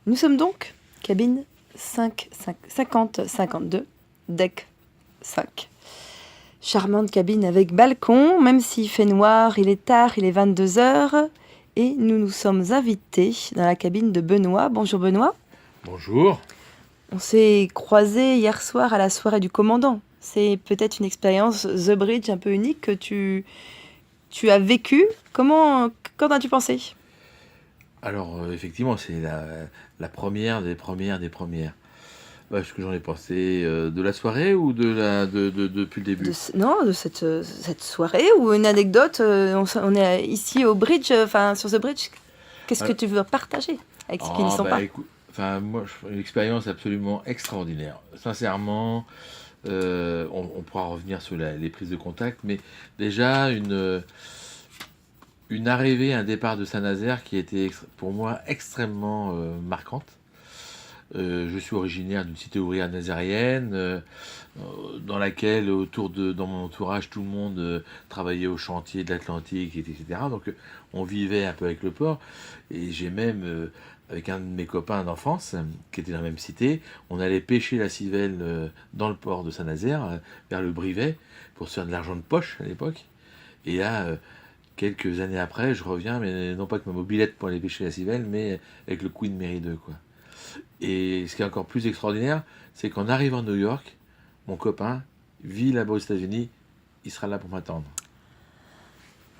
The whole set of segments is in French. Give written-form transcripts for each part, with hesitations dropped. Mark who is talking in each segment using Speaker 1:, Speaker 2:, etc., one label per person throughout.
Speaker 1: Nous sommes donc cabine 50-52, deck 5. Charmante cabine avec balcon, même s'il fait noir, il est tard, il est 22h. Et nous nous sommes invités dans la cabine de Benoît. Bonjour Benoît.
Speaker 2: Bonjour.
Speaker 1: On s'est croisés hier soir à la soirée du commandant. C'est peut-être une expérience The Bridge un peu unique que tu as vécue. Qu'en as-tu pensé?
Speaker 2: Alors, effectivement, c'est la première des premières des premières. Ce que j'en ai pensé de la soirée ou depuis le début?
Speaker 1: De cette soirée ou une anecdote. On est ici au Bridge, sur The Bridge. Qu'est-ce que tu veux partager avec ceux qui n'y sont pas?
Speaker 2: Écoute, moi, une expérience absolument extraordinaire. Sincèrement, on pourra revenir sur les prises de contact, mais déjà une arrivée, un départ de Saint-Nazaire qui était pour moi extrêmement marquante. Je suis originaire d'une cité ouvrière nazérienne, dans laquelle, dans mon entourage, tout le monde travaillait au chantier de l'Atlantique, etc. Donc, on vivait un peu avec le port. Et j'ai même, avec un de mes copains d'enfance, qui était dans la même cité, on allait pêcher la civelle dans le port de Saint-Nazaire, vers le Brivet, pour se faire de l'argent de poche à l'époque. Et là, quelques années après, je reviens, mais non pas avec ma mobilette pour aller pêcher la civelle, mais avec le Queen Mary 2, quoi. Et ce qui est encore plus extraordinaire, c'est qu'en arrivant à New York, mon copain vit là-bas aux États-Unis, il sera là pour m'attendre.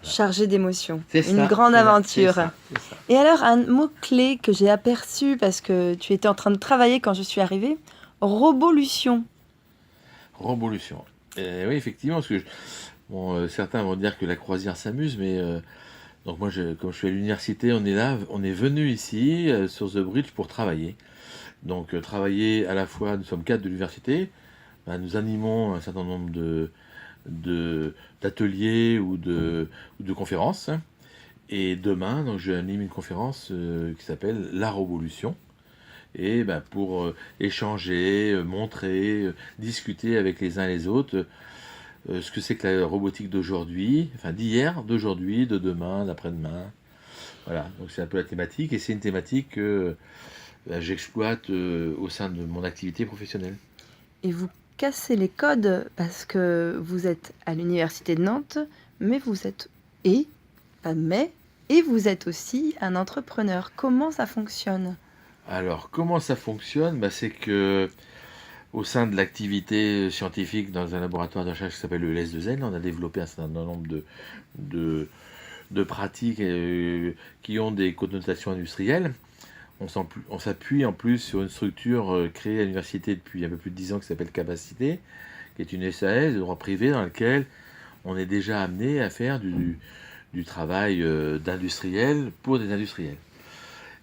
Speaker 1: Chargé d'émotions.
Speaker 2: C'est
Speaker 1: Une
Speaker 2: ça,
Speaker 1: grande aventure.
Speaker 2: c'est ça.
Speaker 1: Et alors, un mot-clé que j'ai aperçu parce que tu étais en train de travailler quand je suis arrivée, robolution.
Speaker 2: Robolution. Oui, effectivement, parce que certains vont dire que la croisière s'amuse, mais donc moi, comme je suis à l'université, on est là, on est venu ici sur The Bridge pour travailler. Donc travailler à la fois, nous sommes 4 de l'université, nous animons un certain nombre d'ateliers ou de conférences. Et demain, donc, j'anime une conférence qui s'appelle La Robolution. Et pour échanger, montrer, discuter avec les uns et les autres ce que c'est que la robotique d'aujourd'hui, enfin d'hier, d'aujourd'hui, de demain, d'après-demain. Voilà, donc c'est un peu la thématique, et c'est une thématique que j'exploite au sein de mon activité professionnelle.
Speaker 1: Et vous cassez les codes parce que vous êtes à l'université de Nantes, mais vous êtes et vous êtes aussi un entrepreneur. Comment ça fonctionne?
Speaker 2: Alors, comment ça fonctionne? C'est que au sein de l'activité scientifique dans un laboratoire de recherche qui s'appelle le LS2N, on a développé un certain nombre de pratiques qui ont des connotations industrielles. On s'appuie en plus sur une structure créée à l'université depuis un peu plus de 10 ans qui s'appelle Capacité, qui est une SAS de droit privé dans laquelle on est déjà amené à faire du travail d'industriel pour des industriels.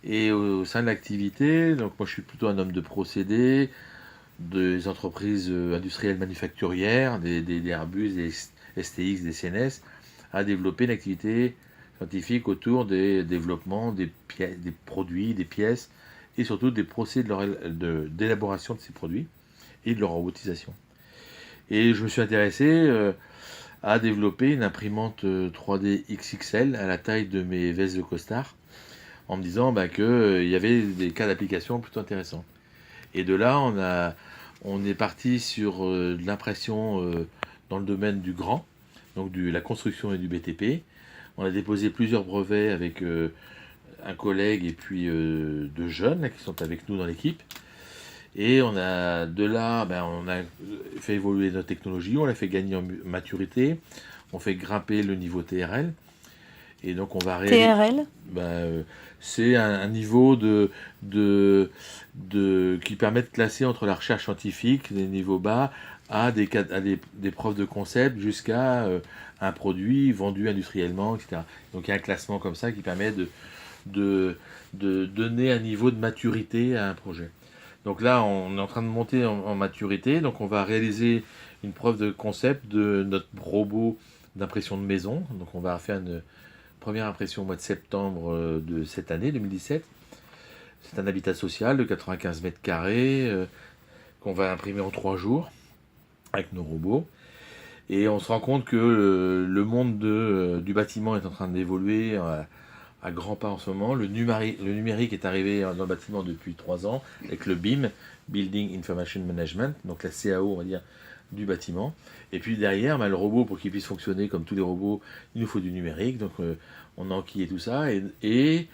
Speaker 2: Et au sein de l'activité, donc moi je suis plutôt un homme de procédés, des entreprises industrielles manufacturières, des Airbus, des STX, des CNS, à développer une activité scientifique autour des développements des produits, des pièces, et surtout des procédés d'élaboration de ces produits et de leur robotisation. Et je me suis intéressé à développer une imprimante 3D XXL à la taille de mes vestes de costard, en me disant qu'il y avait des cas d'application plutôt intéressants. Et de là, on est parti sur de l'impression dans le domaine du grand, donc de la construction et du BTP. On a déposé plusieurs brevets avec un collègue et puis deux jeunes là, qui sont avec nous dans l'équipe. Et on a fait évoluer notre technologie, on l'a fait gagner en maturité, on fait grimper le niveau TRL. Et donc on va réaliser.
Speaker 1: TRL?
Speaker 2: C'est un niveau qui permet de classer entre la recherche scientifique, des niveaux bas, à des preuves de concept jusqu'à un produit vendu industriellement, etc. Donc il y a un classement comme ça qui permet de donner un niveau de maturité à un projet. Donc là, on est en train de monter en maturité, donc on va réaliser une preuve de concept de notre robot d'impression de maison. Donc on va faire une première impression au mois de septembre de cette année, 2017. C'est un habitat social de 95 mètres carrés qu'on va imprimer en 3 jours avec nos robots. Et on se rend compte que le monde du bâtiment est en train d'évoluer à grands pas en ce moment. Le numérique est arrivé dans le bâtiment depuis 3 ans avec le BIM, Building Information Management, donc la CAO, on va dire, du bâtiment. Et puis derrière, le robot, pour qu'il puisse fonctionner comme tous les robots, il nous faut du numérique. Donc on a enquillé tout ça. Et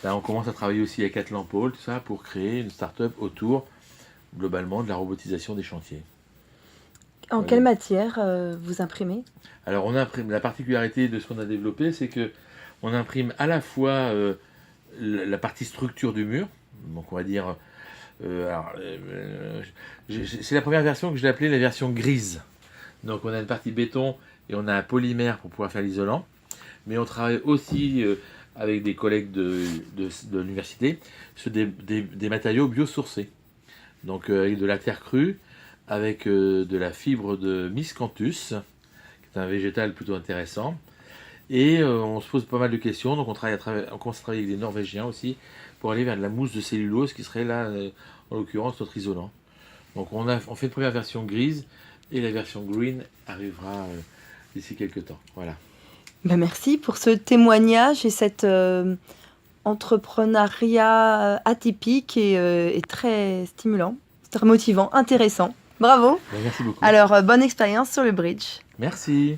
Speaker 2: on commence à travailler aussi avec Atlampol, tout ça, pour créer une start-up autour, globalement, de la robotisation des chantiers.
Speaker 1: En quelle matière vous imprimez?
Speaker 2: Alors on imprime, la particularité de ce qu'on a développé, c'est que on imprime à la fois la partie structure du mur, donc on va dire, c'est la première version que j'ai appelée la version grise. Donc on a une partie béton et on a un polymère pour pouvoir faire l'isolant, mais on travaille aussi avec des collègues de l'université sur des matériaux biosourcés, donc avec de la terre crue, avec de la fibre de miscanthus, qui est un végétal plutôt intéressant. Et on se pose pas mal de questions, donc on commence à travailler avec des Norvégiens aussi, pour aller vers de la mousse de cellulose, qui serait là, en l'occurrence, notre isolant. Donc on fait une première version grise, et la version green arrivera d'ici quelques temps. Voilà.
Speaker 1: Ben merci pour ce témoignage et cet entrepreneuriat atypique et très stimulant, très motivant, intéressant. Bravo.
Speaker 2: Merci beaucoup.
Speaker 1: Alors, bonne expérience sur le bridge.
Speaker 2: Merci.